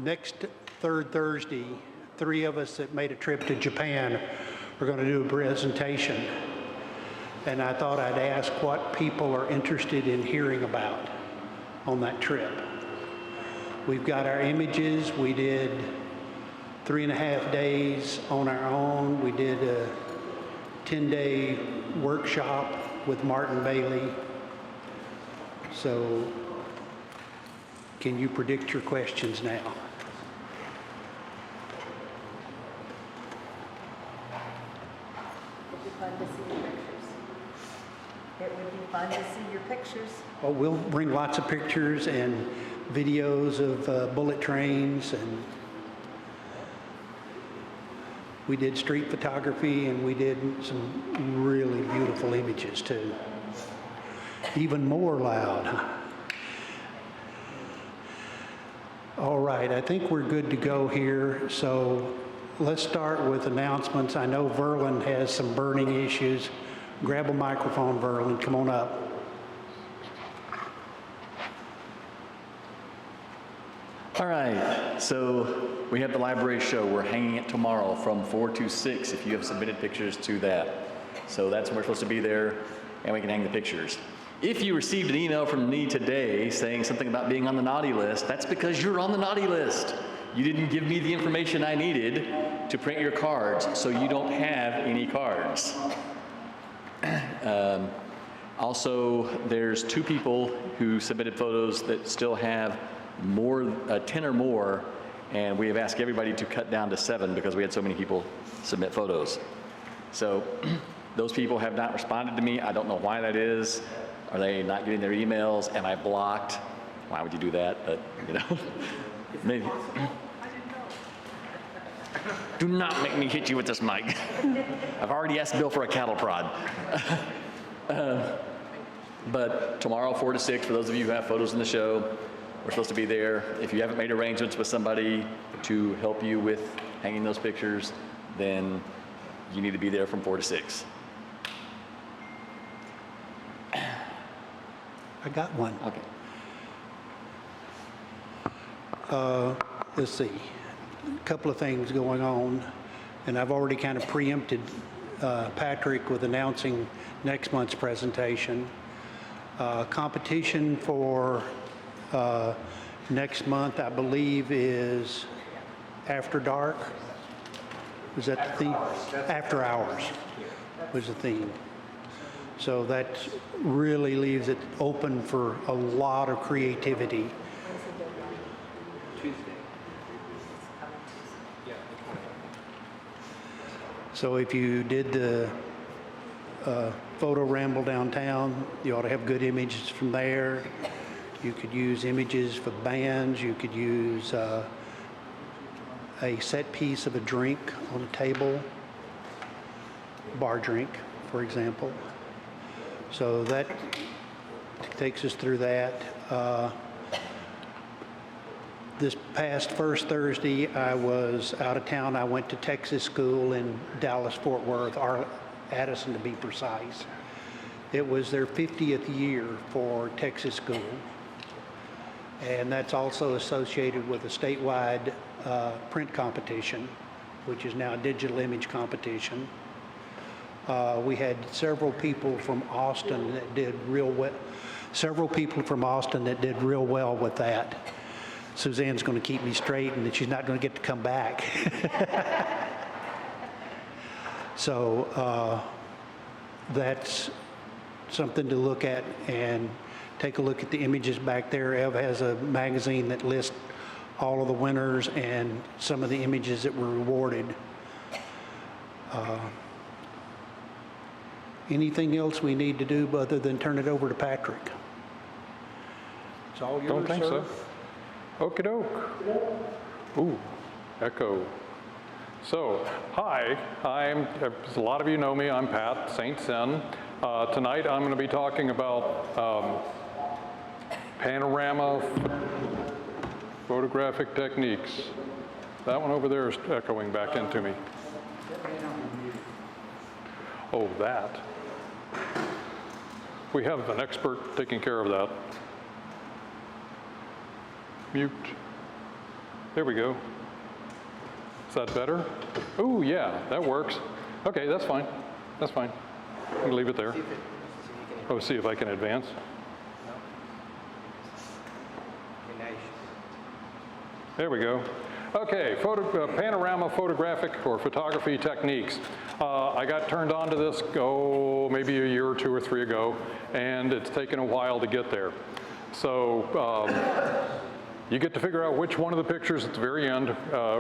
next third Thursday, 3 of us that made a trip to Japan are going to do a presentation. And I thought I'd ask what people are interested in hearing about on that trip. We've got our images. We did 3.5 days on our own. We did a 10-day workshop with Martin Bailey. So can you predict your questions now? It'd be fun to see your pictures. It would be fun to see your pictures. Oh, we'll bring lots of pictures and videos of bullet trains, and we did street photography, and we did some really beautiful images too. Even more loud. All right, I think we're good to go here. So let's start with announcements. I know Verlin has some burning issues. Grab a microphone, Verlin, come on up. All right, so we have the library show. We're hanging it tomorrow from 4 to 6 if you have submitted pictures to that. So that's when we're supposed to be there, and we can hang the pictures. If you received an email from me today saying something about being on the naughty list, that's because you're on the naughty list. You didn't give me the information I needed to print your cards, so you don't have any cards. Also, there's 2 people who submitted photos that still have 10 or more, and we have asked everybody to cut down to 7 because we had so many people submit photos. So those people have not responded to me. I don't know why that is. Are they not getting their emails? Am I blocked? Why would you do that? But, you know, maybe. Do not make me hit you with this mic. I've already asked Bill for a cattle prod. But tomorrow, 4 to 6, for those of you who have photos in the show, we're supposed to be there. If you haven't made arrangements with somebody to help you with hanging those pictures, then you need to be there from 4 to 6. I got one. Okay. Let's see, a couple of things going on, and I've already kind of preempted Patrick with announcing next month's presentation. Competition for next month, I believe, is After Dark. Was that the theme? After Hours was the theme. So that really leaves it open for a lot of creativity. Tuesday. So if you did the photo ramble downtown, you ought to have good images from there. You could use images for bands. You could use a set piece of a drink on a table, bar drink, for example. So that takes us through that. This past first Thursday, I was out of town. I went to Texas school in Dallas-Fort Worth, Addison to be precise. It was their 50th year for Texas school. And that's also associated with a statewide print competition, which is now a digital image competition. We had several people from Austin that did real well. Several people from Austin that did real well with that. Suzanne's going to keep me straight, and that she's not going to get to come back. So that's something to look at, and take a look at the images back there. Ev has a magazine that lists all of the winners and some of the images that were rewarded. Anything else we need to do other than turn it over to Patrick? It's all yours, Don't think sir. so. Okie doke. Ooh, echo. So, hi, as a lot of you know me, I'm Pat, StCin. Tonight I'm going to be talking about panorama photographic techniques. That one over there is echoing back into me. Oh, that. We have an expert taking care of that. Mute. There we go. Is that better? Oh, yeah, that works. Okay, that's fine. That's fine. You can leave it there. Oh, see if I can advance. There we go. Okay, panorama photographic or photography techniques. I got turned on to this, maybe a year or two or three ago, and it's taken a while to get there. So you get to figure out which one of the pictures at the very end,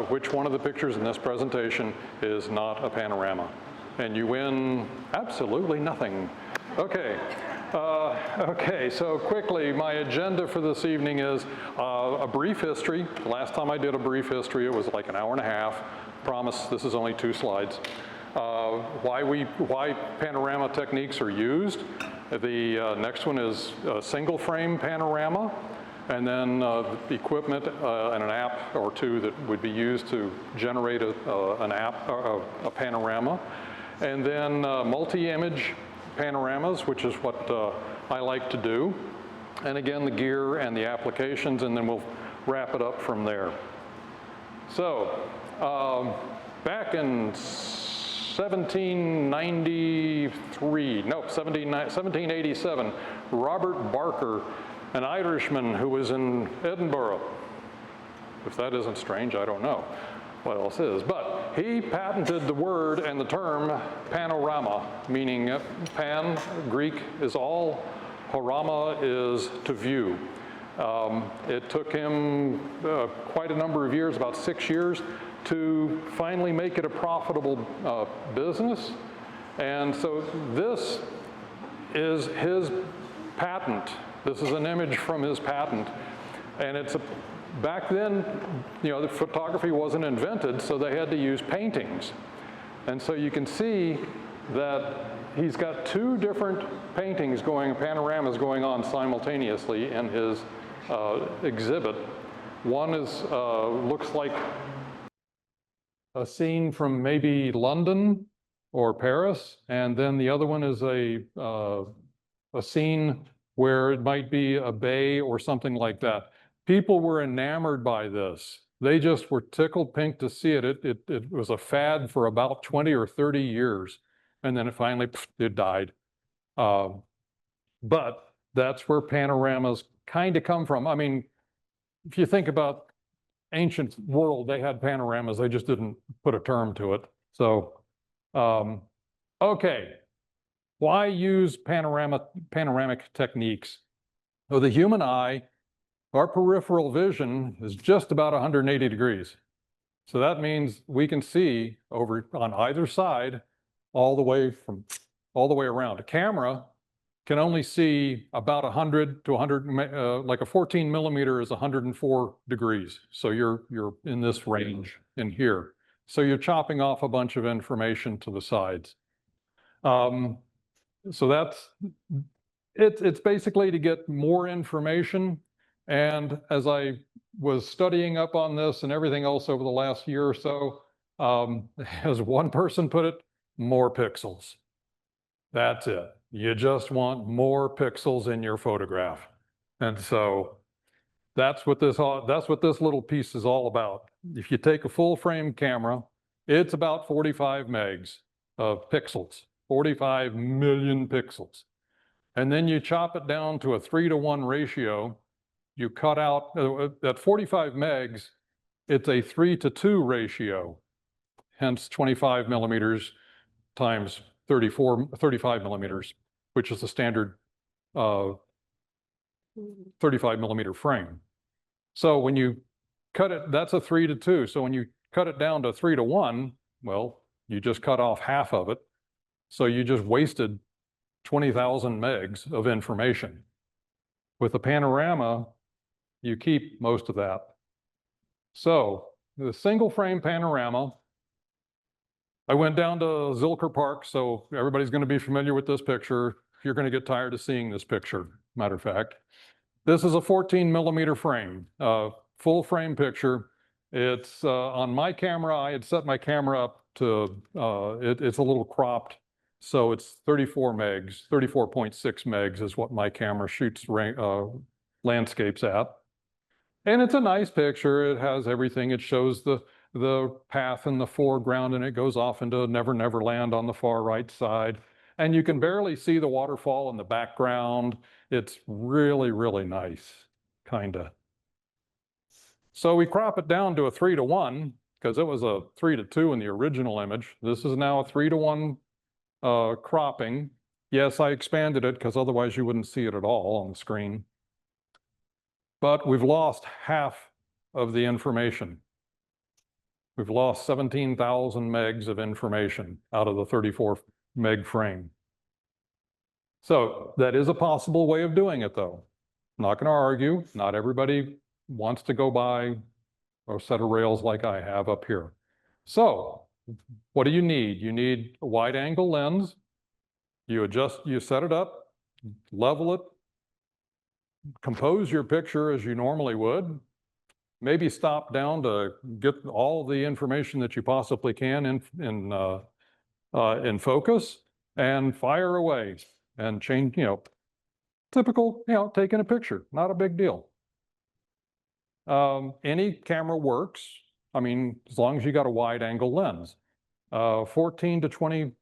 which one of the pictures in this presentation is not a panorama. And you win absolutely nothing. Okay. Okay, so quickly, my agenda for this evening is a brief history. Last time I did a brief history, it was like an hour and a half. Promise, this is only 2 slides. Why panorama techniques are used. The next one is a single frame panorama, and then the equipment and an app or two that would be used to generate a panorama. And then multi-image panoramas, which is what I like to do. And again, the gear and the applications, and then we'll wrap it up from there. So, back in 1787, Robert Barker, an Irishman who was in Edinburgh. If that isn't strange, I don't know what else is. But he patented the word and the term panorama, meaning pan, Greek is all, horama is to view. It took him quite a number of years, about 6 years, to finally make it a profitable business. And so this is his patent. This is an image from his patent. And it's back then, the photography wasn't invented, so they had to use paintings. And so you can see that he's got 2 different paintings panoramas going on simultaneously in his exhibit. One is looks like a scene from maybe London or Paris, and then the other one is a scene where it might be a bay or something like that. People were enamored by this. They just were tickled pink to see it. It was a fad for about 20 or 30 years, and then it finally, it died. But that's where panoramas kind of come from. I mean, if you think about ancient world, they had panoramas, they just didn't put a term to it. So, okay, why use panoramic techniques? So the human eye, our peripheral vision is just about 180 degrees. So that means we can see over on either side all the way around. A camera can only see about 100 to 100, like a 14 millimeter is 104 degrees. So you're in this range in here. So you're chopping off a bunch of information to the sides. So it's basically to get more information. And as I was studying up on this and everything else over the last year or so, as one person put it, more pixels. That's it. You just want more pixels in your photograph. And so that's what this little piece is all about. If you take a full frame camera, it's about 45 megs of pixels, 45 million pixels. And then you chop it down to a 3:1 ratio. You cut out, at 45 megs, it's a 3:2 ratio, hence 25 millimeters times 35 millimeters, which is the standard 35 millimeter frame. So when you cut it, that's a 3:2. So when you cut it down to 3:1, well, you just cut off half of it. So you just wasted 20,000 megs of information. With a panorama, you keep most of that. So the single frame panorama, I went down to Zilker Park, so everybody's going to be familiar with this picture. You're going to get tired of seeing this picture, matter of fact. This is a 14 millimeter frame, full frame picture. It's on my camera, I had set my camera up to, it's a little cropped, so it's 34 megs, 34.6 megs is what my camera shoots landscapes at. And it's a nice picture. It has everything. It shows the path in the foreground, and it goes off into Never Never Land on the far right side. And you can barely see the waterfall in the background. It's really, really nice, kinda. So we crop it down to a 3:1 because it was a 3:2 in the original image. This is now a 3:1 cropping. Yes, I expanded it because otherwise you wouldn't see it at all on the screen. But we've lost half of the information. We've lost 17,000 megs of information out of the 34 meg frame. So that is a possible way of doing it, though. Not going to argue. Not everybody wants to go by a set of rails like I have up here. So what do you need? You need a wide angle lens. You set it up, level it, compose your picture as you normally would, maybe stop down to get all the information that you possibly can in focus, and fire away and change, typical, taking a picture, not a big deal. Any camera works. I mean, as long as you got a wide angle lens. 14 to 20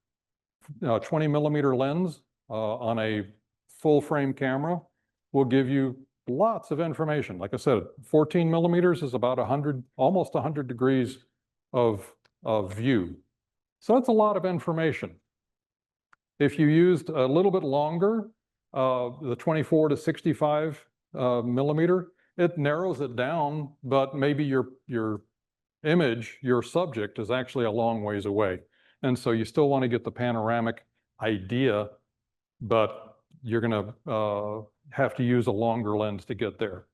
millimeter lens on a full frame camera will give you lots of information. Like I said, 14 millimeters is about almost 100 degrees of view. So that's a lot of information. If you used a little bit longer, the 24 to 65 millimeter, it narrows it down, but maybe your image, your subject is actually a long ways away. And so you still want to get the panoramic idea, but you're going to have to use a longer lens to get there.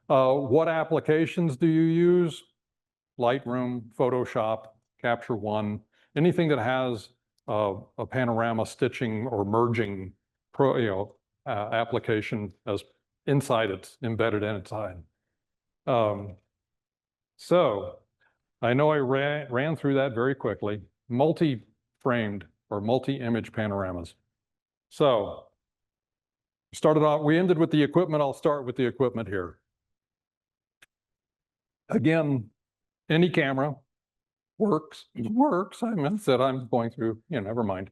What applications do you use? Lightroom, Photoshop, Capture One, anything that has a panorama stitching or merging application as it's embedded inside. So I know I ran through that very quickly. Multi-framed or multi-image panoramas. So we ended with the equipment. I'll start with the equipment here. Again, any camera works. I said I'm going through, never mind.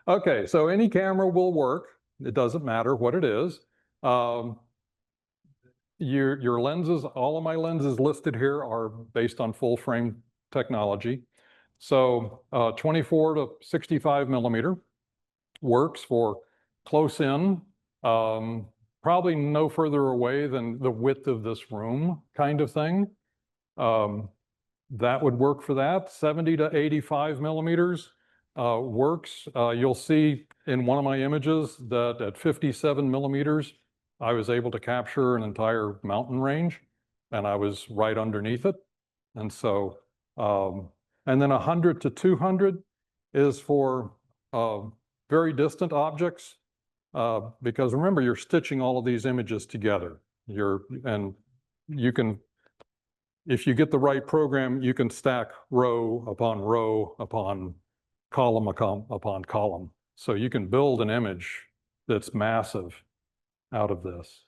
Okay, so any camera will work. It doesn't matter what it is. Your lenses, all of my lenses listed here are based on full frame technology. So 24 to 65 millimeter works for close in, probably no further away than the width of this room kind of thing. That would work for that. 70 to 85 millimeters works. You'll see in one of my images that at 57 millimeters, I was able to capture an entire mountain range, and I was right underneath it. And so, and then 100 to 200 is for very distant objects, because remember, you're stitching all of these images together. And you can, if you get the right program, you can stack row upon column upon column. So you can build an image that's massive out of this.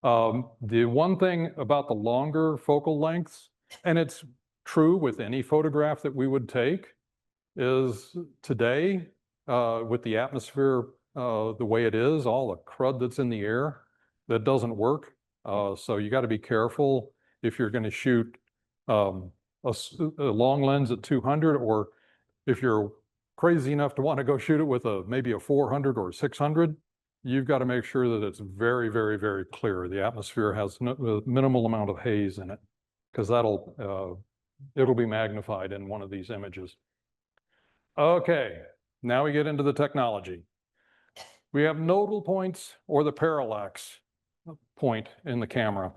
The one thing about the longer focal lengths, and it's true with any photograph that we would take, is today, with the atmosphere the way it is, all the crud that's in the air, that doesn't work. So you got to be careful if you're going to shoot a long lens at 200, or if you're crazy enough to want to go shoot it with maybe a 400 or 600, you've got to make sure that it's very, very, very clear. The atmosphere has a minimal amount of haze in it, because it'll be magnified in one of these images. Okay, now we get into the technology. We have nodal points or the parallax point in the camera.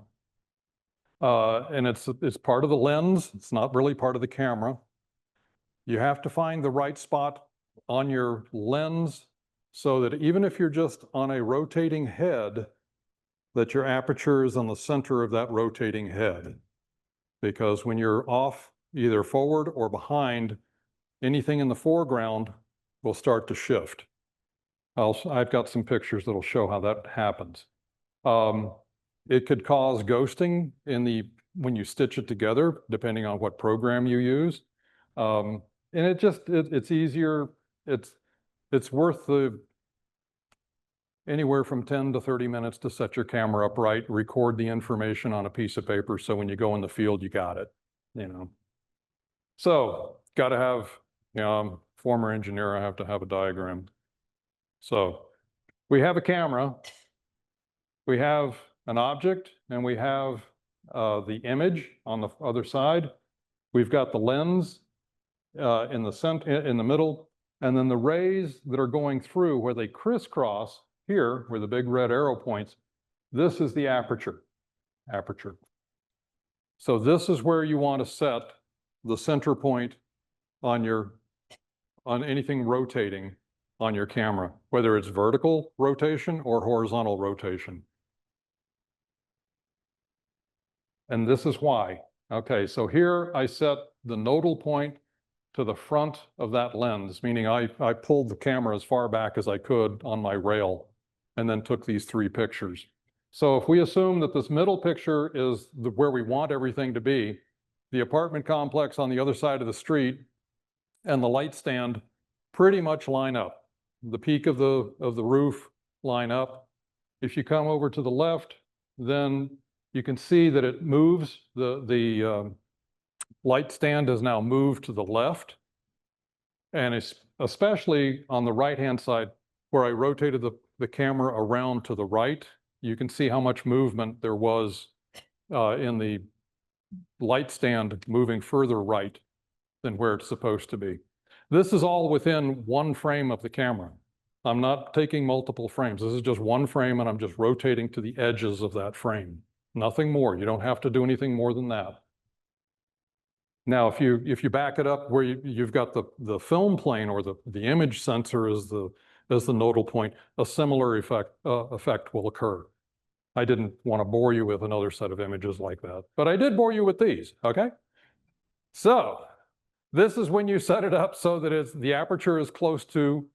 And it's part of the lens. It's not really part of the camera. You have to find the right spot on your lens so that even if you're just on a rotating head, that your aperture is on the center of that rotating head. Because when you're off either forward or behind, anything in the foreground will start to shift. I've got some pictures that'll show how that happens. It could cause ghosting when you stitch it together, depending on what program you use. And it's easier. It's worth anywhere from 10 to 30 minutes to set your camera up right, record the information on a piece of paper, so when you go in the field, you got it, So, got to have, I'm a former engineer, I have to have a diagram. So, we have a camera, we have an object, and we have the image on the other side. We've got the lens in the middle, and then the rays that are going through where they crisscross here, where the big red arrow points, this is the aperture. So this is where you want to set the center point on anything rotating on your camera, whether it's vertical rotation or horizontal rotation. And this is why. Okay, so here I set the nodal point to the front of that lens, meaning I pulled the camera as far back as I could on my rail and then took these 3 pictures. So if we assume that this middle picture is where we want everything to be, the apartment complex on the other side of the street and the light stand pretty much line up. The peak of the roof line up. If you come over to the left, then you can see that it moves. The light stand has now moved to the left. And it's especially on the right-hand side where I rotated the camera around to the right, you can see how much movement there was in the light stand moving further right than where it's supposed to be. This is all within 1 frame of the camera. I'm not taking multiple frames. This is just 1 frame, and I'm just rotating to the edges of that frame. Nothing more. You don't have to do anything more than that. Now, if you back it up where you've got the film plane or the image sensor as the nodal point, a similar effect will occur. I didn't want to bore you with another set of images like that, but I did bore you with these, okay? So this is when you set it up so that the aperture is close to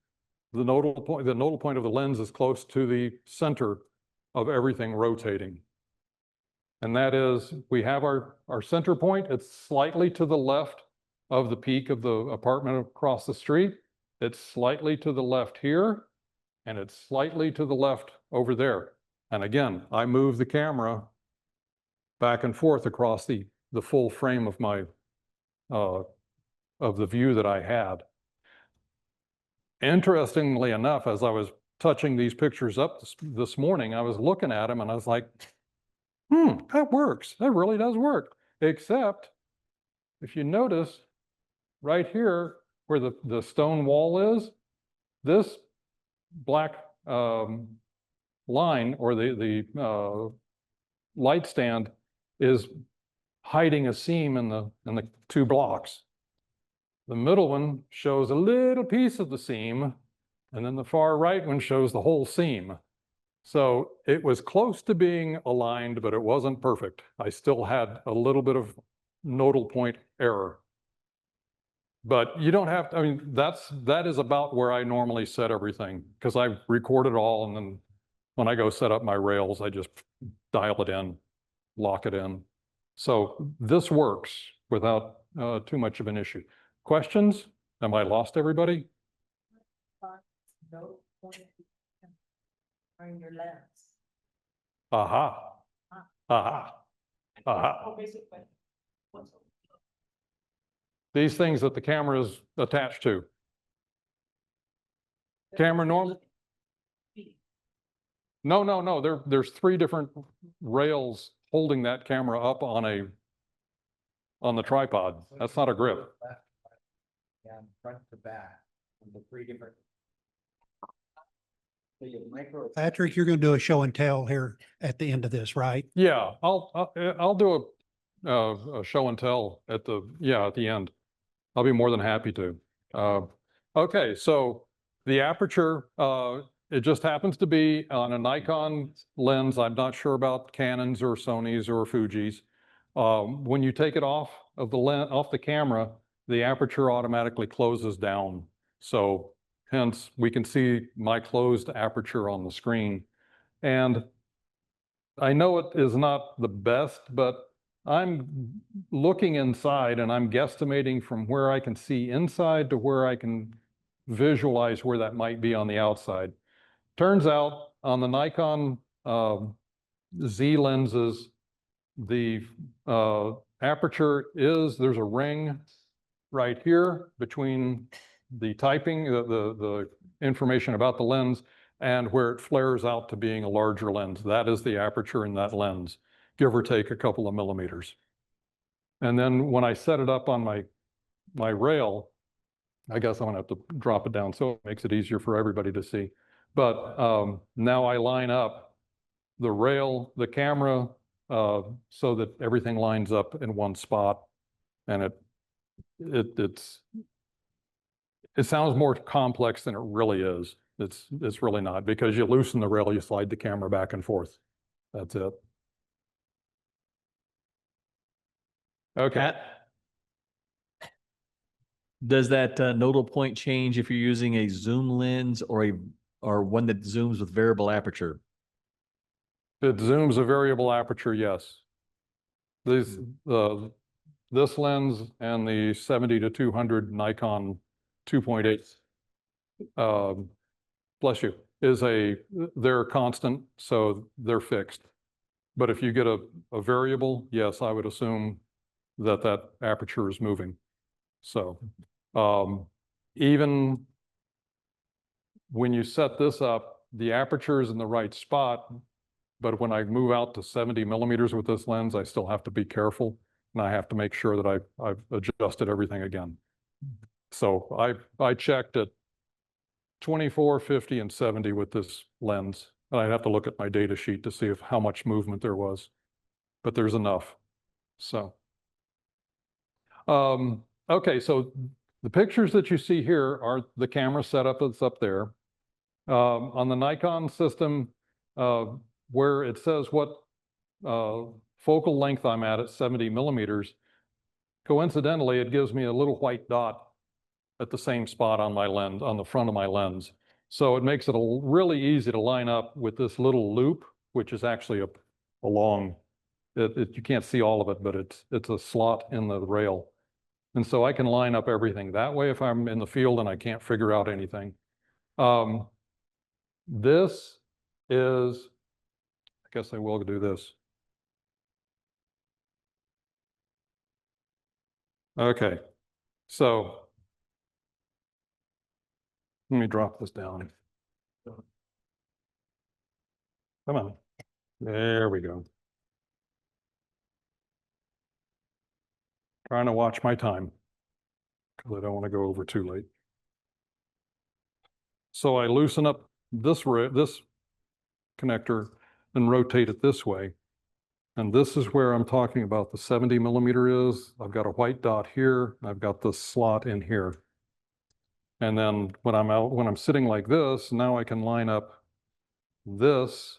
the nodal point of the lens is close to the center of everything rotating. And that is, we have our center point. It's slightly to the left of the peak of the apartment across the street. It's slightly to the left here, and it's slightly to the left over there. And again, I move the camera back and forth across the full frame of my of the view that I had. Interestingly enough, as I was touching these pictures up this morning, I was looking at them and I was like, that works. That really does work. Except if you notice right here where the stone wall is, this black line or the light stand is hiding a seam in the 2 blocks. The middle one shows a little piece of the seam, and then the far right one shows the whole seam. So it was close to being aligned, but it wasn't perfect. I still had a little bit of nodal point error. But you don't have to, I mean, that is about where I normally set everything, because I record it all, and then when I go set up my rails, I just dial it in, lock it in. So this works without too much of an issue. Questions? Am I lost everybody? No point on your lens. Aha. Aha. Aha. These things that the camera is attached to. Camera normal? No. There's 3 different rails holding that camera up on the tripod. That's not a grip. And front to back, and the 3 different. Patrick, you're going to do a show and tell here at the end of this, right? Yeah, I'll do a show and tell at the end. I'll be more than happy to. Okay, so the aperture, it just happens to be on a Nikon lens. I'm not sure about Canons or Sonys or Fujis. When you take it off the camera, the aperture automatically closes down. So hence we can see my closed aperture on the screen. And I know it is not the best, but I'm looking inside and I'm guesstimating from where I can see inside to where I can visualize where that might be on the outside. Turns out on the Nikon Z lenses, the aperture there's a ring right here between the typing, the information about the lens and where it flares out to being a larger lens. That is the aperture in that lens, give or take a couple of millimeters. And then when I set it up on my rail, I guess I'm gonna have to drop it down so it makes it easier for everybody to see. But now I line up the rail, the camera, so that everything lines up in one spot, and it sounds more complex than it really is. It's really not, because you loosen the rail, you slide the camera back and forth. That's it. Okay. Pat, does that nodal point change if you're using a zoom lens or one that zooms with variable aperture? It zooms a variable aperture, yes. This lens and the 70-200 Nikon 2.8, bless you, they're constant, so they're fixed. But if you get a variable, yes, I would assume that aperture is moving. So even when you set this up, the aperture is in the right spot, but when I move out to 70 millimeters with this lens, I still have to be careful, and I have to make sure that I've adjusted everything again. So I checked at 24, 50, and 70 with this lens, and I'd have to look at my data sheet to see how much movement there was, but there's enough. So, okay, so the pictures that you see here are the camera setup that's up there. On the Nikon system, where it says what focal length I'm at 70 millimeters, coincidentally, it gives me a little white dot at the same spot on my lens, on the front of my lens. So it makes it really easy to line up with this little loop, which is actually a long, you can't see all of it, but it's a slot in the rail. And so I can line up everything that way if I'm in the field and I can't figure out anything. This is, I guess I will do this. Okay, so let me drop this down. Come on, there we go. Trying to watch my time because I don't want to go over too late. So I loosen up this connector and rotate it this way. And this is where I'm talking about the 70 millimeter is. I've got a white dot here. I've got the slot in here. And then when I'm sitting like this, now I can line up this.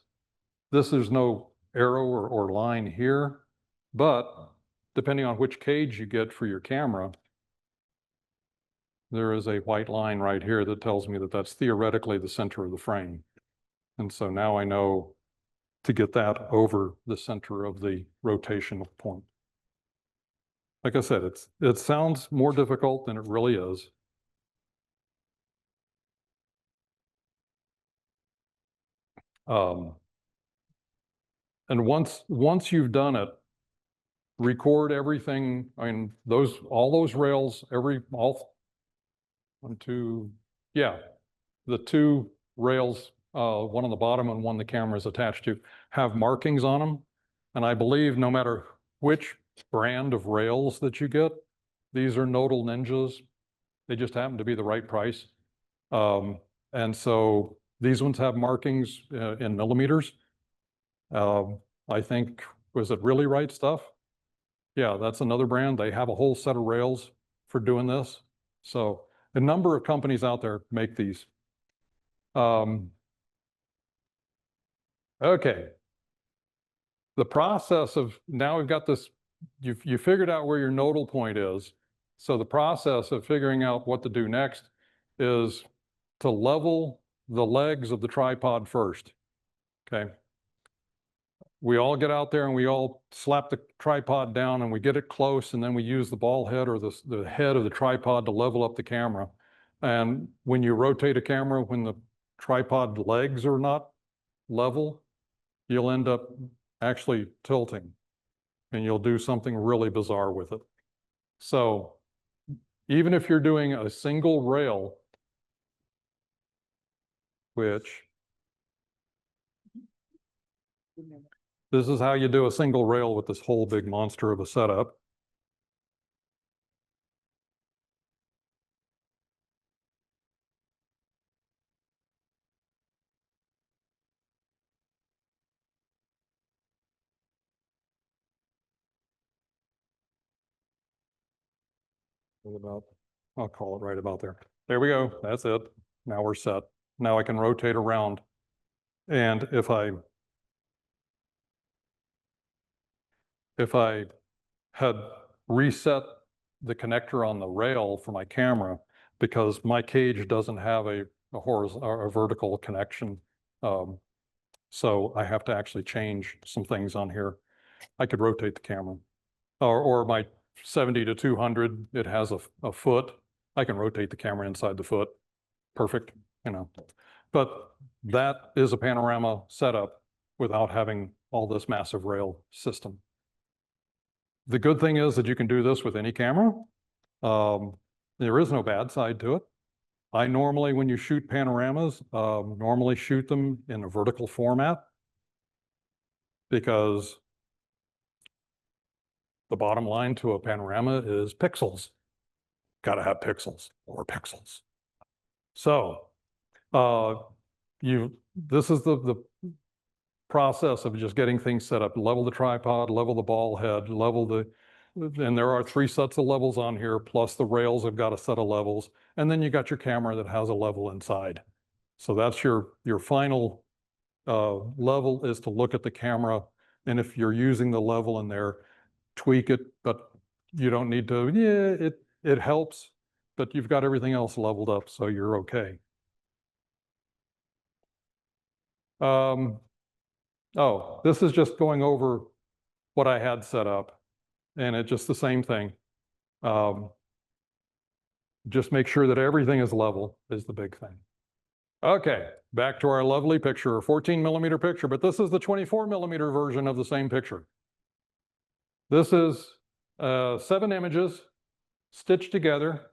There's no arrow or line here, but depending on which cage you get for your camera, there is a white line right here that tells me that that's theoretically the center of the frame. And so now I know to get that over the center of the rotational point. Like I said, it sounds more difficult than it really is. And once you've done it, record everything. I mean, all those rails, the two rails, one on the bottom and one the camera is attached to, have markings on them. And I believe no matter which brand of rails that you get, these are Nodal Ninjas. They just happen to be the right price. And so these ones have markings in millimeters. I think, was it Really Right Stuff? Yeah, that's another brand. They have a whole set of rails for doing this. So a number of companies out there make these. Okay. The process of, now we've got this, you figured out where your nodal point is. So the process of figuring out what to do next is to level the legs of the tripod first. Okay. we all get out there and we all slap the tripod down and we get it close, and then we use the ball head or the head of the tripod to level up the camera. And when you rotate a camera, when the tripod legs are not level, you'll end up actually tilting and you'll do something really bizarre with it. So even if you're doing a single rail, which this is how you do a single rail with this whole big monster of a setup. I'll call it right about there. There we go. That's it. Now we're set. Now I can rotate around. And if I had reset the connector on the rail for my camera, because my cage doesn't have a horizontal or a vertical connection, so I have to actually change some things on here. I could rotate the camera, or my 70 to 200, it has a foot. I can rotate the camera inside the foot. Perfect, you know. But that is a panorama setup without having all this massive rail system. The good thing is that you can do this with any camera. There is no bad side to it. I normally, when you shoot panoramas, normally shoot them in a vertical format, because the bottom line to a panorama is pixels. Got to have pixels or pixels. So this is the process of just getting things set up. Level the tripod, level the ball head, and there are 3 sets of levels on here, plus the rails have got a set of levels. And then you got your camera that has a level inside. So that's your final level, is to look at the camera. And if you're using the level in there, tweak it, but you don't need to. Yeah, it helps, but you've got everything else leveled up, so you're okay. Oh, this is just going over what I had set up, and it's just the same thing. Just make sure that everything is level is the big thing. Okay, back to our lovely picture, a 14mm picture, but this is the 24mm version of the same picture. This is 7 images stitched together.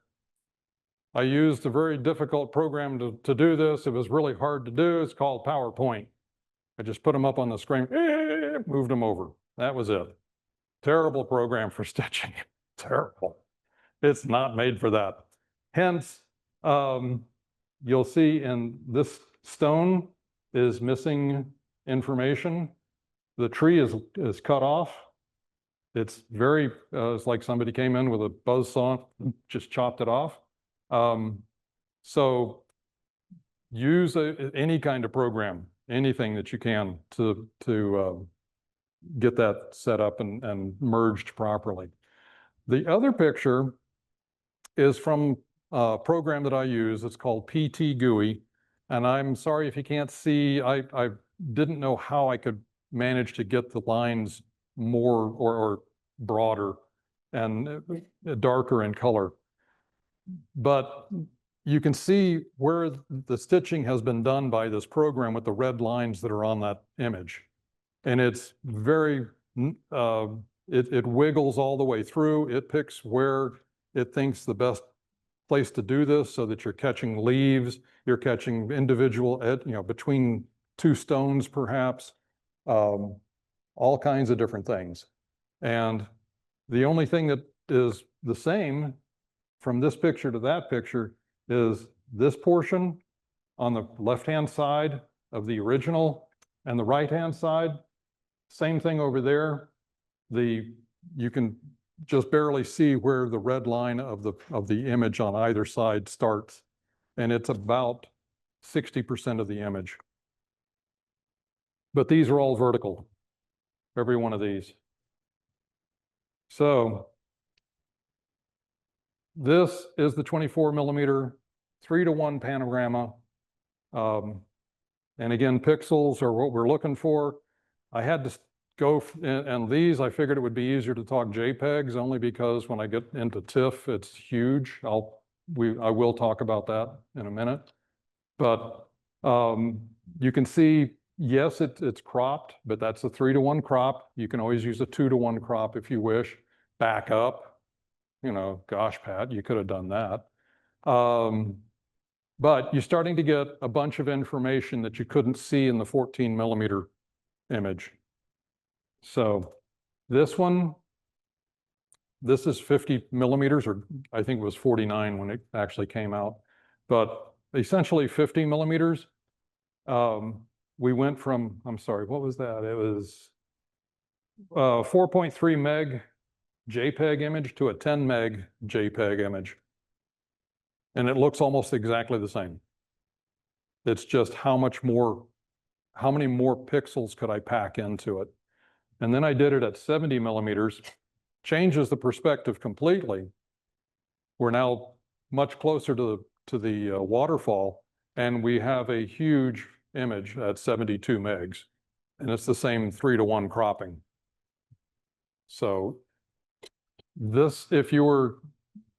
I used a very difficult program to do this. It was really hard to do. It's called PowerPoint. I just put them up on the screen, moved them over. That was it. Terrible program for stitching. Terrible. It's not made for that. Hence, you'll see in this stone is missing information. The tree is cut off. It's very, it's like somebody came in with a buzz saw, just chopped it off. So use any kind of program, anything that you can to get that set up and merged properly. The other picture is from a program that I use. It's called PT GUI. And I'm sorry if you can't see, I didn't know how I could manage to get the lines more or broader and darker in color. But you can see where the stitching has been done by this program with the red lines that are on that image. And it's very, it wiggles all the way through. It picks where it thinks the best place to do this, so that you're catching leaves, you're catching individual, between 2 stones perhaps, all kinds of different things. And the only thing that is the same from this picture to that picture is this portion on the left-hand side of the original, and the right-hand side, same thing over there. You can just barely see where the red line of the image on either side starts, and it's about 60% of the image. But these are all vertical, every one of these. So this is the 24mm 3:1 panorama. And again, pixels are what we're looking for. I had to and these, I figured it would be easier to talk JPEGs only because when I get into TIFF, it's huge. I will talk about that in a minute. But you can see, yes, it's cropped, but that's a 3:1 crop. You can always use a 2:1 crop if you wish. Back up, you know, gosh, Pat, you could have done that. But you're starting to get a bunch of information that you couldn't see in the 14mm image. So this is 50mm, or I think it was 49 when it actually came out. But essentially 50mm. We went from, I'm sorry, what was that? It was 4.3 meg JPEG image to a 10 meg JPEG image. And it looks almost exactly the same. It's just how many more pixels could I pack into it? And then I did it at 70mm, changes the perspective completely. We're now much closer to the waterfall, and we have a huge image at 72 megs, and it's the same 3:1 cropping. So this, if you were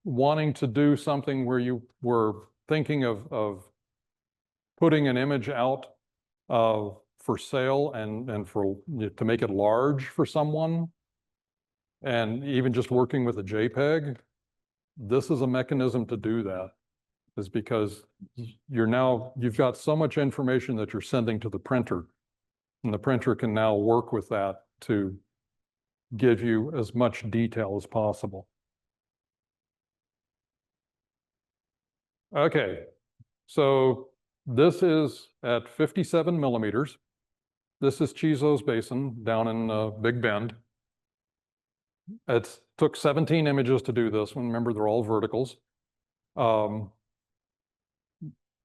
wanting to do something where you were thinking of putting an image out for sale and to make it large for someone, and even just working with a JPEG, this is a mechanism to do that, is because you've got so much information that you're sending to the printer, and the printer can now work with that to give you as much detail as possible. Okay, so this is at 57mm. This is Chizo's Basin down in Big Bend. It took 17 images to do this one. Remember, they're all verticals.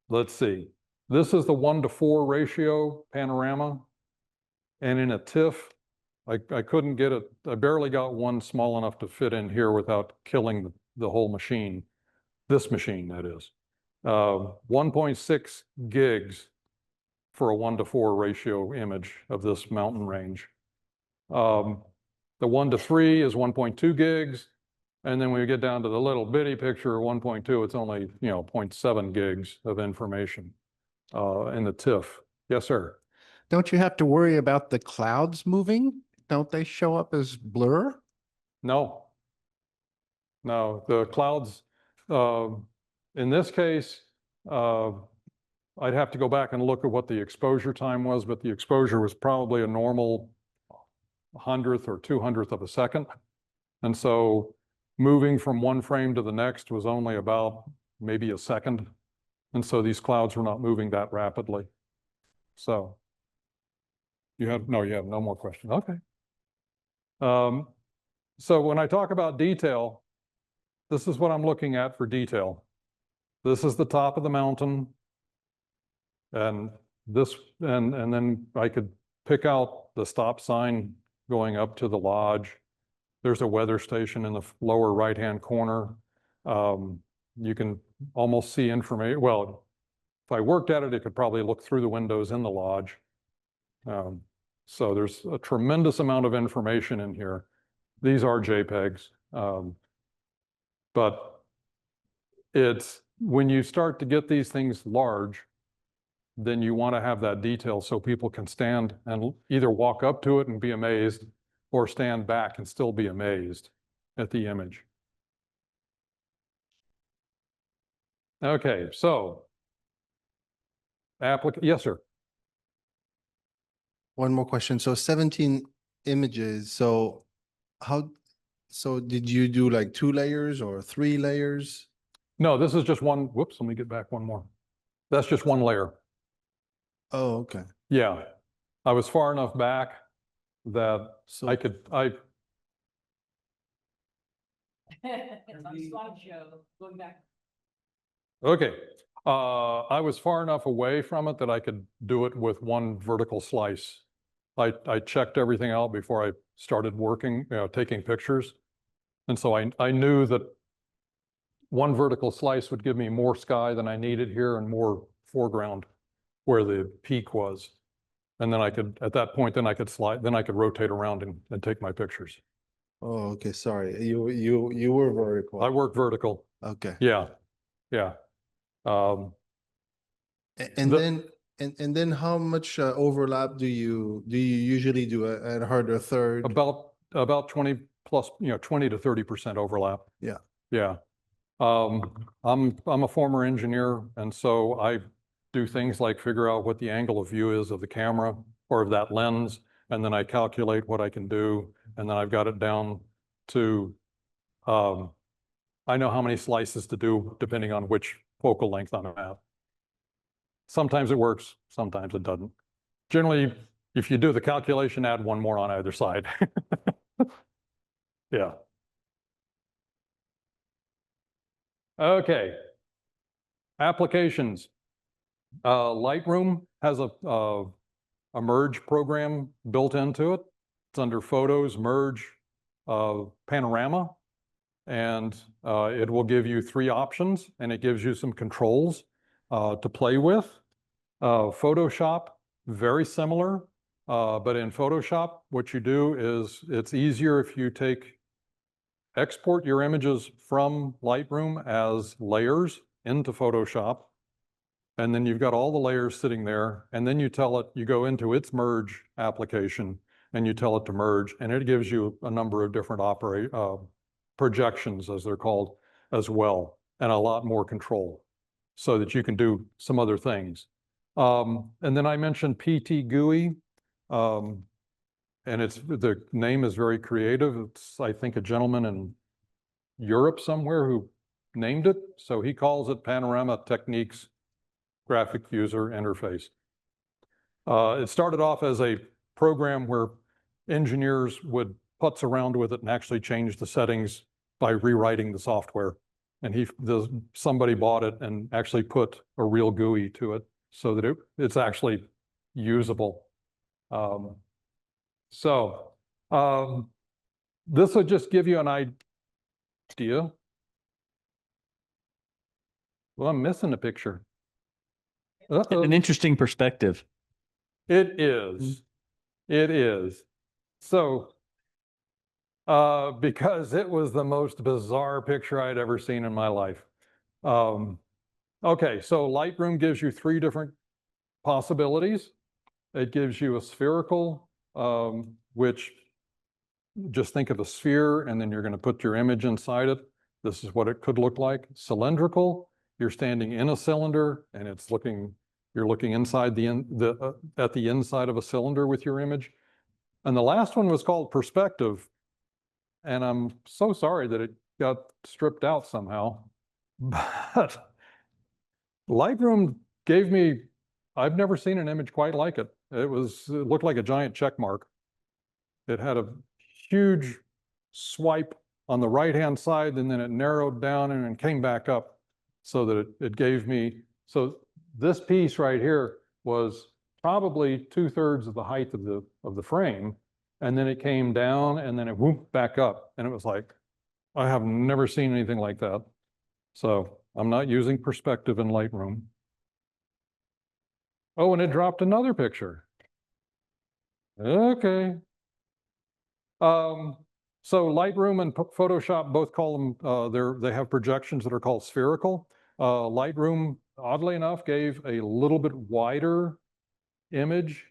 Let's see. This is the 1:4 ratio panorama. And in a TIFF, I couldn't get it. I barely got one small enough to fit in here without killing the whole machine. This machine, that is. 1.6 gigs for a 1:4 ratio image of this mountain range. The 1:3 is 1.2 gigs. And then when we get down to the little bitty picture, 1.2, it's only, 0.7 gigs of information in the TIFF. Yes, sir. Don't you have to worry about the clouds moving? Don't they show up as blur? No. No, the clouds, in this case, I'd have to go back and look at what the exposure time was, but the exposure was probably a normal 100th or 200th of a second. And so moving from one frame to the next was only about maybe a second. And so these clouds were not moving that rapidly. So you have no more questions. Okay. So when I talk about detail, this is what I'm looking at for detail. This is the top of the mountain. And and then I could pick out the stop sign going up to the lodge. There's a weather station in the lower right-hand corner. You can almost see information. Well, if I worked at it, it could probably look through the windows in the lodge. So there's a tremendous amount of information in here. These are JPEGs. But it's when you start to get these things large, then you want to have that detail so people can stand and either walk up to it and be amazed, or stand back and still be amazed at the image. Okay, so yes, sir. One more question. So 17 images. So did you do like 2 layers or 3 layers? No, this is just one. Whoops, let me get back one more. That's just one layer. Oh, okay. Yeah, I was far enough back that So It's on slideshow, going back. Okay, I was far enough away from it that I could do it with one vertical slice. I checked everything out before I started working, taking pictures. And so I knew that one vertical slice would give me more sky than I needed here and more foreground where the peak was. And then I could, at that point, then I could rotate around and take my pictures. Oh, okay, sorry. You were vertical. I work vertical. Okay. Yeah, yeah. And The- then, and then how much overlap do you usually do at harder third? About 20 plus, 20 to 30% overlap. Yeah. Yeah. I'm a former engineer, and so I do things like figure out what the angle of view is of the camera or of that lens, and then I calculate what I can do, and then I've got it down to, I know how many slices to do depending on which focal length I'm at. Sometimes it works, sometimes it doesn't. Generally, if you do the calculation, add one more on either side. Yeah. Okay. Applications. Lightroom has a merge program built into it. It's under Photos, Merge, Panorama. And it will give you 3 options, and it gives you some controls to play with. Photoshop, very similar. But in Photoshop, what you do is it's easier if you export your images from Lightroom as layers into Photoshop. And then you've got all the layers sitting there, and then you tell it, you go into its merge application and you tell it to merge, and it gives you a number of different projections, as they're called, as well, and a lot more control so that you can do some other things. And then I mentioned PT GUI, and the name is very creative. It's, I think, a gentleman in Europe somewhere who named it. So he calls it Panorama Techniques Graphic User Interface. It started off as a program where engineers would putz around with it and actually change the settings by rewriting the software. And somebody bought it and actually put a real GUI to it so that it's actually usable. This will just give you an idea. Well, I'm missing a picture. An interesting perspective. It is. It is. So, because it was the most bizarre picture I'd ever seen in my life. Okay, so Lightroom gives you 3 different possibilities. It gives you a spherical, which just think of a sphere, and then you're going to put your image inside it. This is what it could look like. Cylindrical, you're standing in a cylinder, and you're looking inside at the inside of a cylinder with your image. And the last one was called perspective. And I'm so sorry that it got stripped out somehow. But Lightroom gave me, I've never seen an image quite like it. It looked like a giant check mark. It had a huge swipe on the right-hand side, and then it narrowed down and then came back up so that it gave me, so this piece right here was probably 2/3 of the height of the frame. And then it came down and then it whooped back up. And it was like, I have never seen anything like that. So I'm not using perspective in Lightroom. Oh, and it dropped another picture. Okay. So Lightroom and Photoshop both call them, they have projections that are called spherical. Lightroom, oddly enough, gave a little bit wider image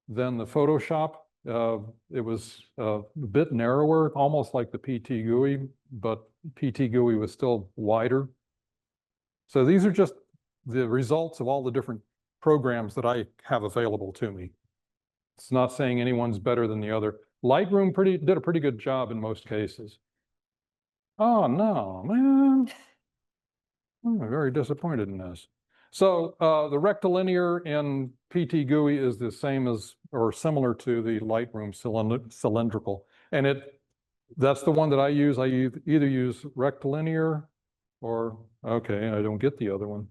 than the Photoshop. It was a bit narrower, almost like the PT GUI, but PT GUI was still wider. So these are just the results of all the different programs that I have available to me. It's not saying anyone's better than the other. Lightroom did a pretty good job in most cases. Oh no, man. I'm very disappointed in this. So the rectilinear in PT GUI is the same as, or similar to, the Lightroom cylindrical. And that's the one that I use. I either use rectilinear or, okay, I don't get the other one.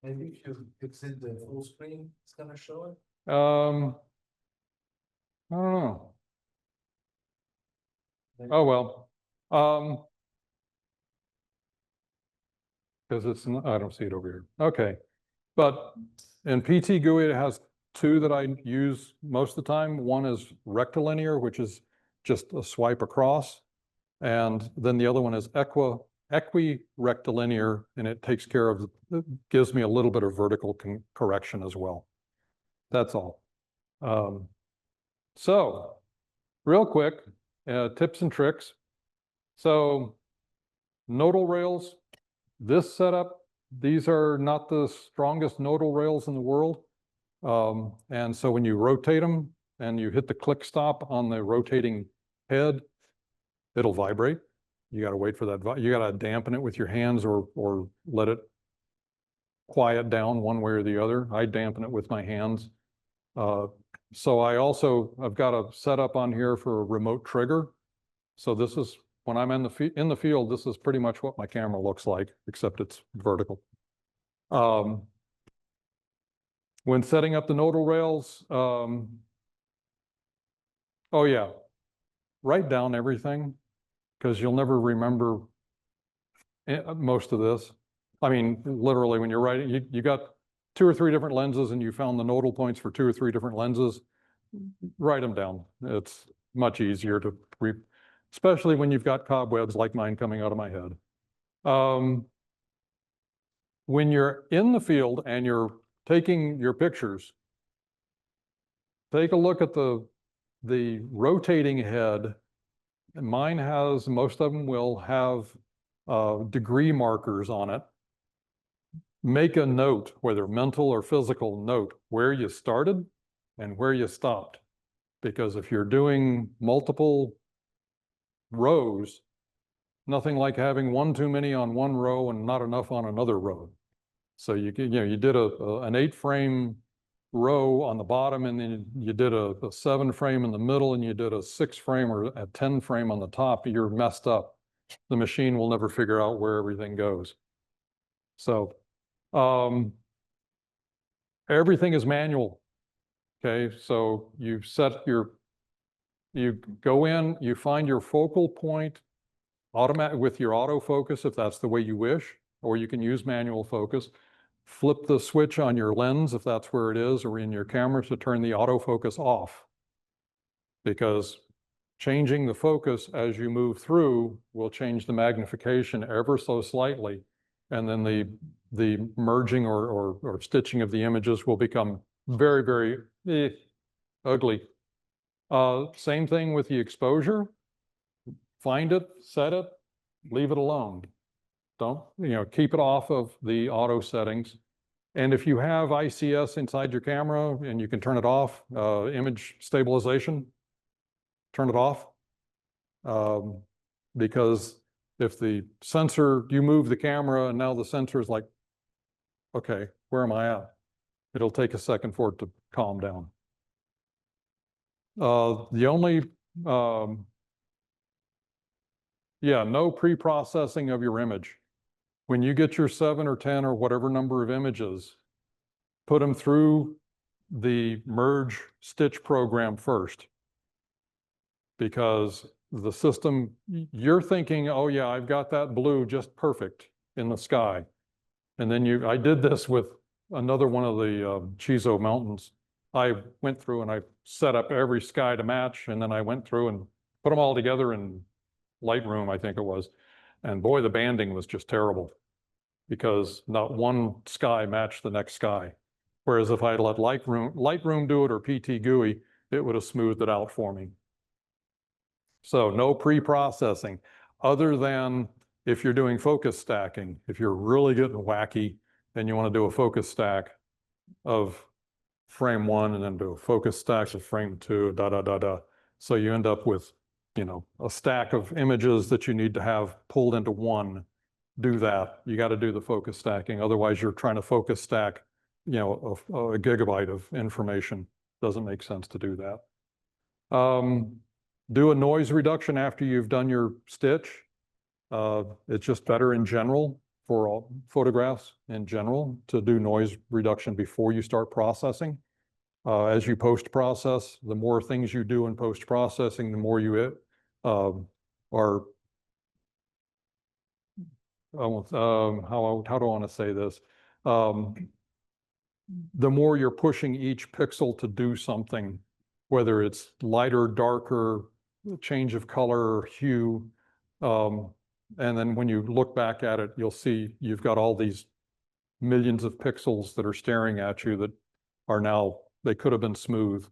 Maybe if it's in the full screen, it's gonna show it. I don't know. Oh, well. Because I don't see it over here. Okay. But in PT GUI, it has two that I use most of the time. One is rectilinear, which is just a swipe across. And then the other one is equirectilinear, and it takes care of, it gives me a little bit of vertical correction as well. That's all. So real quick, tips and tricks. So nodal rails, this setup, these are not the strongest nodal rails in the world. And so when you rotate them and you hit the click stop on the rotating head, it'll vibrate. You got to wait for that. You got to dampen it with your hands or let it quiet down one way or the other. I dampen it with my hands. So I've got a setup on here for a remote trigger. So this is, when I'm in the field, this is pretty much what my camera looks like, except it's vertical. When setting up the nodal rails, oh yeah, write down everything, because you'll never remember most of this. I mean, literally, when you're writing, you got 2 or 3 different lenses and you found the nodal points for 2 or 3 different lenses, write them down. It's much easier to especially when you've got cobwebs like mine coming out of my head. When you're in the field and you're taking your pictures, take a look at the rotating head. Mine has, most of them will have degree markers on it. Make a note, whether mental or physical note, where you started and where you stopped. Because if you're doing multiple rows, nothing like having one too many on one row and not enough on another row. So you did an 8-frame row on the bottom, and then you did a 7-frame in the middle, and you did a 6-frame or a 10-frame on the top. You're messed up. The machine will never figure out where everything goes. So everything is manual. Okay, so you go in, you find your focal point with your autofocus, if that's the way you wish, or you can use manual focus. Flip the switch on your lens, if that's where it is, or in your camera, to turn the autofocus off. Because changing the focus as you move through will change the magnification ever so slightly. And then the merging or stitching of the images will become very, very ugly. Same thing with the exposure. Find it, set it, leave it alone. Don't, keep it off of the auto settings. And if you have ICS inside your camera and you can turn it off, image stabilization, turn it off. Because if the sensor, you move the camera and now the sensor is like, okay, where am I at? It'll take a second for it to calm down. The only, no pre-processing of your image. When you get your 7 or 10 or whatever number of images, put them through the merge stitch program first. Because the system, you're thinking, oh yeah, I've got that blue just perfect in the sky. And then I did this with another one of the Chizo Mountains. I went through and I set up every sky to match, and then I went through and put them all together in Lightroom, I think it was. And boy, the banding was just terrible, because not one sky matched the next sky. Whereas if I had let Lightroom do it, or PT GUI, it would have smoothed it out for me. So no pre-processing, other than if you're doing focus stacking. If you're really getting wacky and you want to do a focus stack of frame 1 and then do a focus stack of frame 2, So you end up with, a stack of images that you need to have pulled into one. Do that. You got to do the focus stacking. Otherwise, you're trying to focus stack, a gigabyte of information. Doesn't make sense to do that. Do a noise reduction after you've done your stitch. It's just better in general for all photographs in general to do noise reduction before you start processing. As you post-process, the more things you do in post-processing, the more you are, how do I want to say this? the more you're pushing each pixel to do something, whether it's lighter, darker, change of color or hue. And then when you look back at it, you'll see you've got all these millions of pixels that are staring at you that are now, they could have been smooth.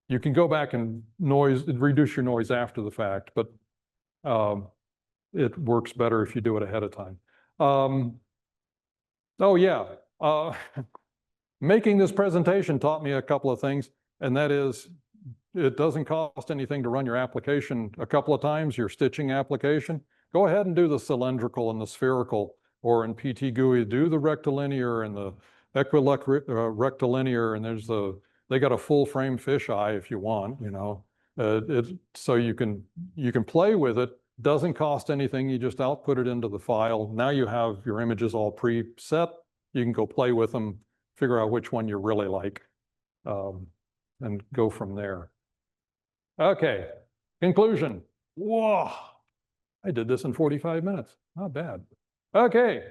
You can go back and reduce your noise after the fact, but it works better if you do it ahead of time. Oh yeah, making this presentation taught me a couple of things, and that is, it doesn't cost anything to run your application a couple of times, your stitching application. Go ahead and do the cylindrical and the spherical, or in PT GUI, do the rectilinear and the rectilinear, and they got a full frame fisheye if you want, you know. So you can play with it. Doesn't cost anything. You just output it into the file. Now you have your images all preset. You can go play with them, figure out which one you really like, and go from there. Okay, conclusion. Whoa, I did this in 45 minutes. Not bad. Okay,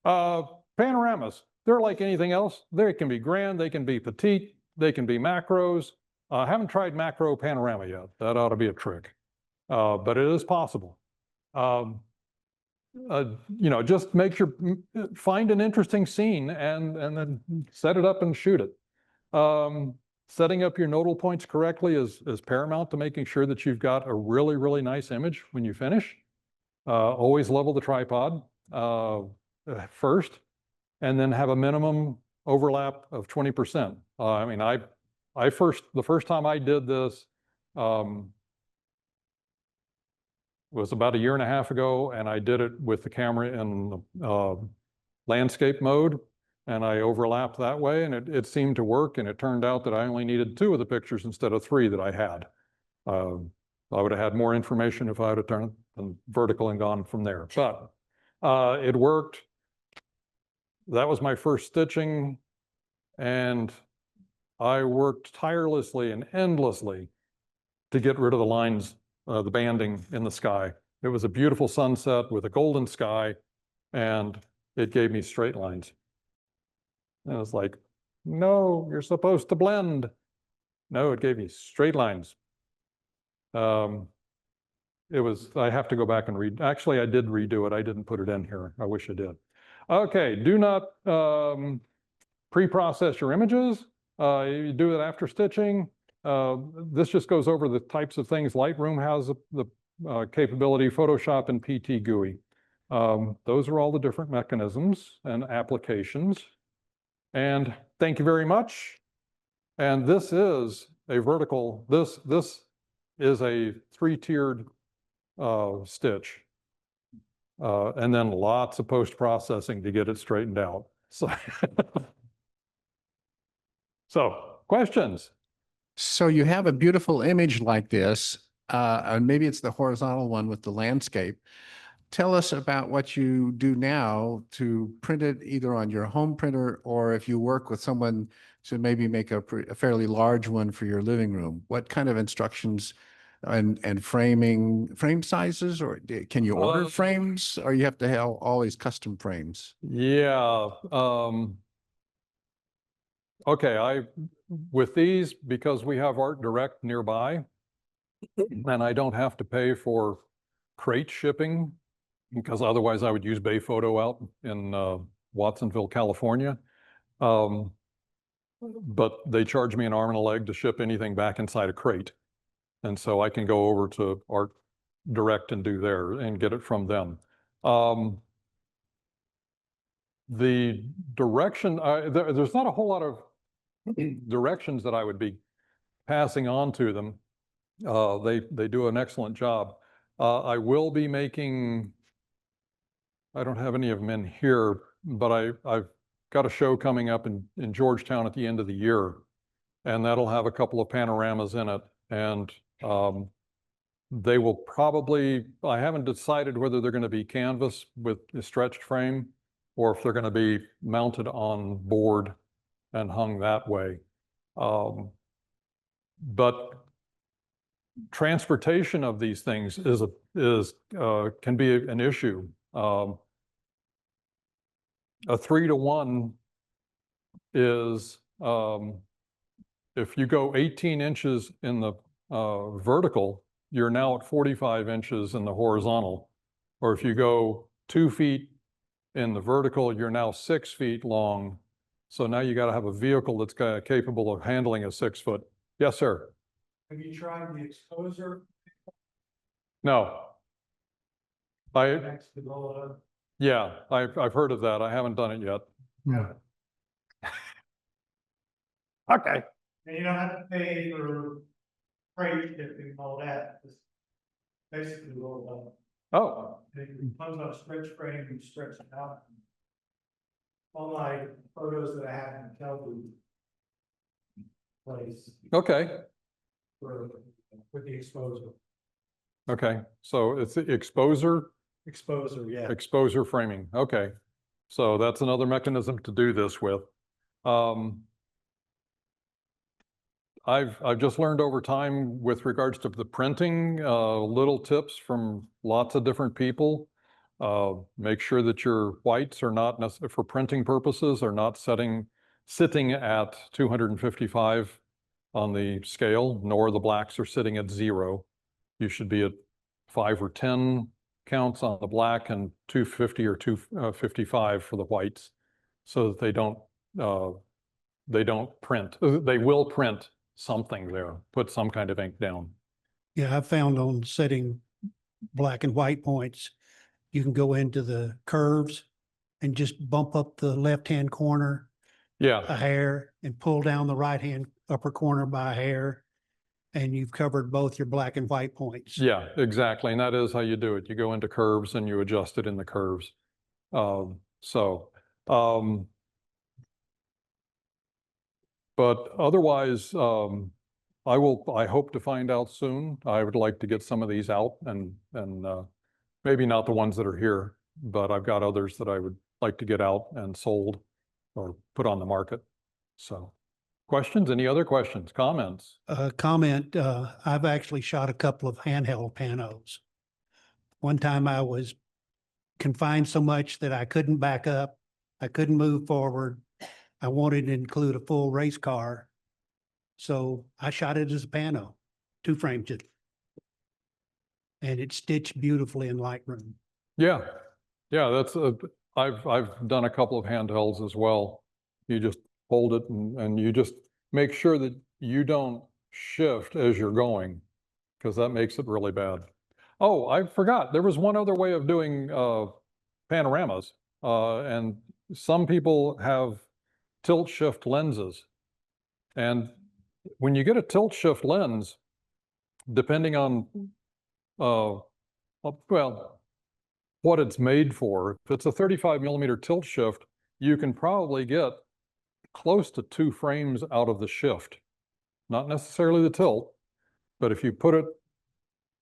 panoramas. They're like anything else. They can be grand, they can be petite, they can be macros. I haven't tried macro panorama yet. That ought to be a trick, but it is possible. You know, just find an interesting scene and then set it up and shoot it. Setting up your nodal points correctly is paramount to making sure that you've got a really, really nice image when you finish. Always level the tripod first, and then have a minimum overlap of 20%. I mean, the first time I did this was about a year and a half ago, and I did it with the camera in landscape mode, and I overlapped that way, and it seemed to work, and it turned out that I only needed 2 of the pictures instead of 3 that I had. I would have had more information if I would have turned them vertical and gone from there, but it worked. That was my first stitching, and I worked tirelessly and endlessly to get rid of the lines, the banding in the sky. It was a beautiful sunset with a golden sky, and it gave me straight lines. And I was like, no, you're supposed to blend. No, it gave me straight lines. I have to go back and read. Actually, I did redo it. I didn't put it in here. I wish I did. Okay, do not pre-process your images. You do it after stitching. This just goes over the types of things Lightroom has the capability, Photoshop and PT GUI. Those are all the different mechanisms and applications. And thank you very much. And this is a vertical, this is a 3-tiered stitch. And then lots of post-processing to get it straightened out. So, questions? So you have a beautiful image like this, and maybe it's the horizontal one with the landscape. Tell us about what you do now to print it either on your home printer, or if you work with someone to maybe make a fairly large one for your living room. What kind of instructions and frame sizes, or can you order frames, or you have to have always custom frames? Yeah. Okay, with these, because we have Art Direct nearby, and I don't have to pay for crate shipping, because otherwise I would use Bay Photo out in Watsonville, California. But they charge me an arm and a leg to ship anything back inside a crate. And so I can go over to Art Direct and do there and get it from them. The direction, there's not a whole lot of directions that I would be passing on to them. They do an excellent job. I will be making, I don't have any of them in here, but I've got a show coming up in Georgetown at the end of the year, and that'll have a couple of panoramas in it. And they will probably, I haven't decided whether they're going to be canvas with a stretched frame, or if they're going to be mounted on board and hung that way. But transportation of these things can be an issue. A 3-to-1 is if you go 18 inches in the vertical, you're now at 45 inches in the horizontal. Or if you go 2 feet in the vertical, you're now 6 feet long. So now you got to have a vehicle that's capable of handling a 6 foot. Yes, sir. Have you tried the exposer No. next to the Yeah, I've heard of that. I haven't done it yet. Yeah. Okay. And you don't have to pay for freight shipping and all that. It's basically rolled Oh, up. It comes on a stretch frame and stretch it out. All my photos that I have in the Calvary place okay. for with the exposer. Okay. So it's the exposer Exposer, exposure framing. Okay. So that's another mechanism to do this with. I've just learned over time with regards to the printing, little tips from lots of different people. Make sure that your whites are not necessarily for printing purposes are not sitting at 255 on the scale, nor the blacks are sitting at 0. You should be at 5 or 10 counts on the black and 250 or 255 for the whites, so that they don't print. They will print something there, put some kind of ink down. Yeah, I found on setting black and white points, you can go into the curves and just bump up the left-hand corner a Yeah, hair and pull down the right-hand upper corner by a hair. And you've covered both your black and white points. yeah, exactly. And that is how you do it. You go into curves and you adjust it in the curves. But otherwise, I hope to find out soon. I would like to get some of these out and maybe not the ones that are here, but I've got others that I would like to get out and sold or put on the market. So questions, any other questions, comments? Comment, I've actually shot a couple of handheld panos. One time I was confined so much that I couldn't back up. I couldn't move forward. I wanted to include a full race car. So I shot it as a pano, 2-framed it. And it's stitched beautifully in Lightroom. Yeah, yeah, that's I've done a couple of handhelds as well. You just hold it and you just make sure that you don't shift as you're going, because that makes it really bad. Oh, I forgot. There was one other way of doing panoramas, and some people have tilt shift lenses. And when you get a tilt shift lens, depending on well, what it's made for, if it's a 35 millimeter tilt shift, you can probably get close to 2 frames out of the shift. Not necessarily the tilt, but if you put it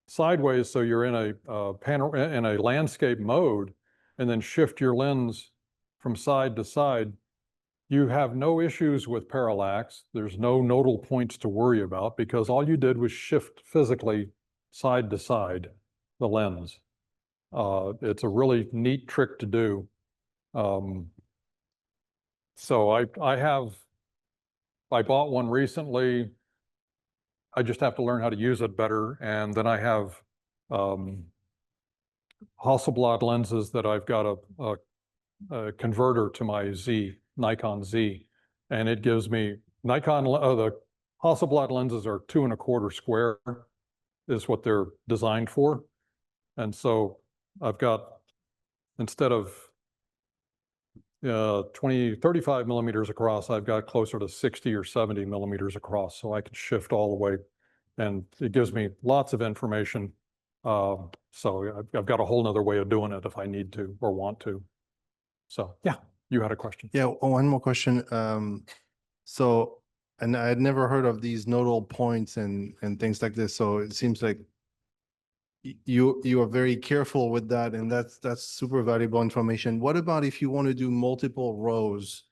sideways so you're in a landscape mode and then shift your lens from side to side, you have no issues with parallax. There's no nodal points to worry about because all you did was shift physically side to side the lens. It's a really neat trick to do. So I bought one recently. I just have to learn how to use it better. And then I have Hasselblad lenses that I've got a converter to my Nikon Z, and it gives me the Hasselblad lenses are 2 1/4 square is what they're designed for. And so I've got, instead of 35 millimeters across, I've got closer to 60 or 70 millimeters across, so I can shift all the way, and it gives me lots of information. So I've got a whole nother way of doing it if I need to or want to. So yeah, you had a question. Yeah, one more question. So, and I had never heard of these nodal points and things like this. So it seems like you are very careful with that, and that's super valuable information. What about if you want to do multiple rows?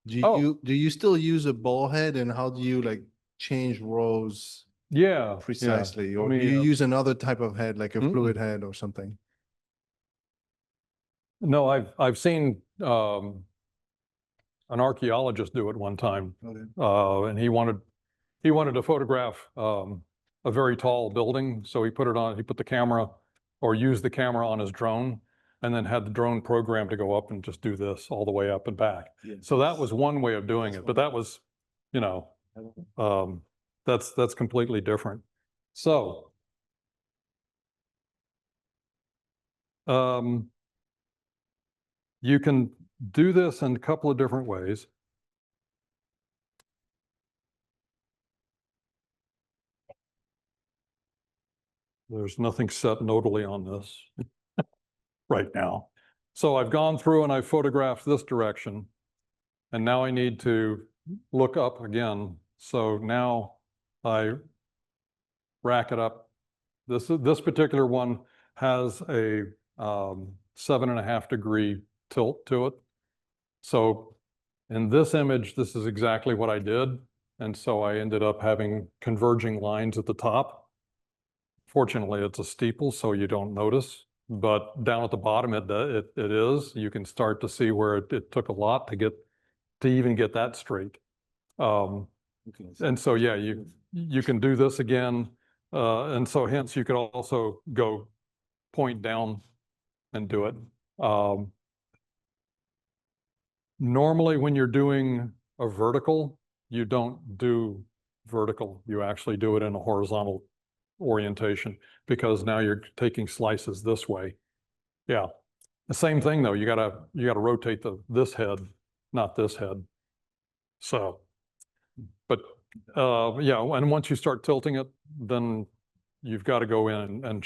Do you still use a ball head, and how do you like change rows Yeah, precisely? yeah. Or do you use another type of head, like a fluid head or something? No, I've seen an archaeologist do it one time. Okay. And he wanted to photograph a very tall building. So he put the camera or used the camera on his drone and then had the drone programmed to go up and just do this all the way up and back. Yeah. So that was one way of doing it, but that was, you know, that's completely different. So, you can do this in a couple of different ways. There's nothing set nodally on this right now. So I've gone through and I've photographed this direction. And now I need to look up again. So now I rack it up. This particular one has a 7.5 degree tilt to it. So in this image, this is exactly what I did. And so I ended up having converging lines at the top. Fortunately, it's a steeple, so you don't notice. But down at the bottom, it is. You can start to see where it took a lot to even get that straight. And so, yeah, you can do this again. And so hence you could also go point down and do it. Normally when you're doing a vertical, you don't do vertical. You actually do it in a horizontal orientation because now you're taking slices this way. Yeah. The same thing though, you gotta rotate this head, not this head. So, but yeah, and once you start tilting it, then you've got to go in and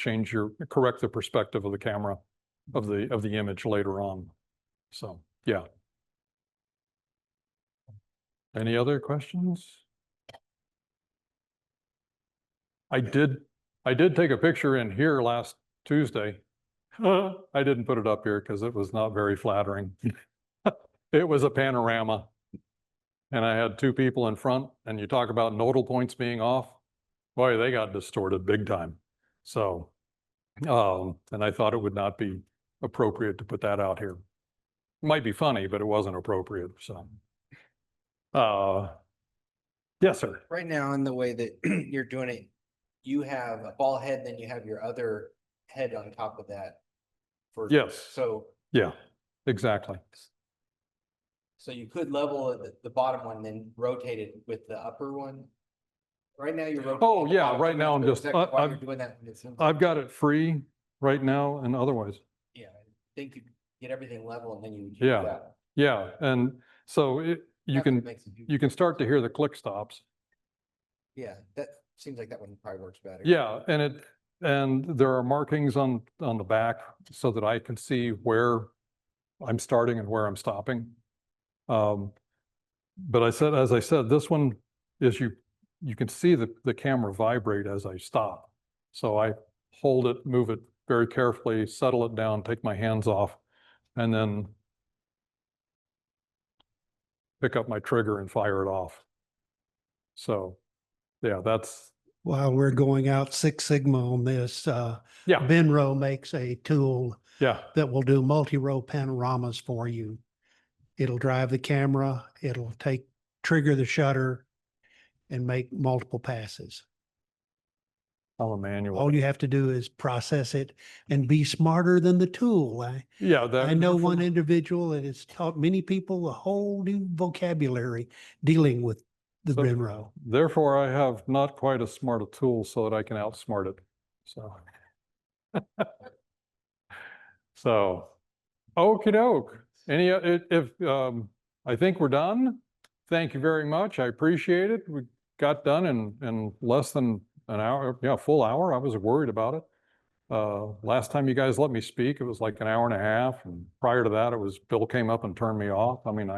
correct the perspective of the camera of the image later on. So, yeah. Any other questions? I did take a picture in here last Tuesday. I didn't put it up here because it was not very flattering. It was a panorama. And I had two people in front, and you talk about nodal points being off. Boy, they got distorted big time. So, and I thought it would not be appropriate to put that out here. It might be funny, but it wasn't appropriate. So, yes, sir. Right now, in the way that you're doing it, you have a ball head, then you have your other head on top of that. Yes. So Yeah, exactly. So you could level the bottom one, then rotate it with the upper one. Right now you're rotating. Oh, the yeah, bottom right one, now I'm so just- exactly why I'm- you're doing that when it's in- I've got it free right now, and otherwise, Yeah, I think you get everything level and then you would use Yeah. that. yeah. And so you That's what can makes it do- you can start to hear the click stops. Yeah, that seems like that one probably works better. Yeah, and there are markings on the back so that I can see where I'm starting and where I'm stopping. But as I said, this one is you can see the camera vibrate as I stop. So I hold it, move it very carefully, settle it down, take my hands off, and then pick up my trigger and fire it off. So, yeah, that's, While we're going out Six Sigma on this, yeah, Benro makes a tool yeah, that will do multi-row panoramas for you. It'll drive the camera, it'll trigger the shutter and make multiple passes. I'm a manual. All you have to do is process it and be smarter than the tool. Yeah, I know one individual that has taught many people a whole new vocabulary dealing with the So- Benro. Therefore, I have not quite as smart a tool so that I can outsmart it. So. So, okey doke. I think we're done. Thank you very much. I appreciate it. We got done in less than an hour, yeah, full hour. I was worried about it. Last time you guys let me speak, it was like an hour and a half. And prior to that, Bill came up and turned me off. I mean,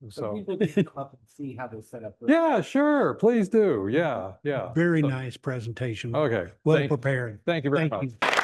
so. people can come up and see how they set up. Yeah, sure. Please do. Yeah, yeah. Very nice presentation. Okay. Well prepared. Thank you very Thank much. you.